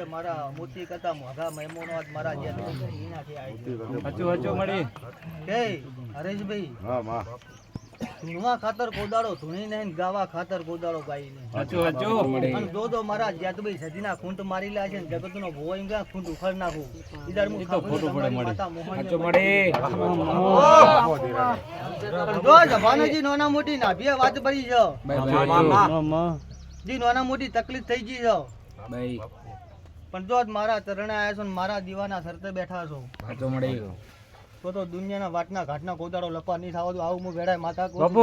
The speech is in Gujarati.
મારા મોતી કરતા મોઘા મહેમાનો મારા જે હરેશભાઈ ધૂણવા ખાતર કોદાળો ધૂણી નહીં ગાવા ખાતર કોદાળો ગાઈ નહીં જો તો મારા જ્યાતભાઈ સજીના ખૂંટ મારી લે છે જગત નો ભોય ખૂંટ ઉખડ નાખું ઈદાર મુખ ફોટો પડે જો જવાનજી નોના મોટી ના બે વાત પડી છે જી નોના મોટી તકલીફ થઈ ગઈ છે ભાઈ પણ જો મારા ચરણે આયા છો ને મારા દીવાના સરતે બેઠા છો તો દુનિયાના વાટના ઘાટના કોદાળો લપા નહીં થવા દો આવું હું વેડાય માતા બાપુ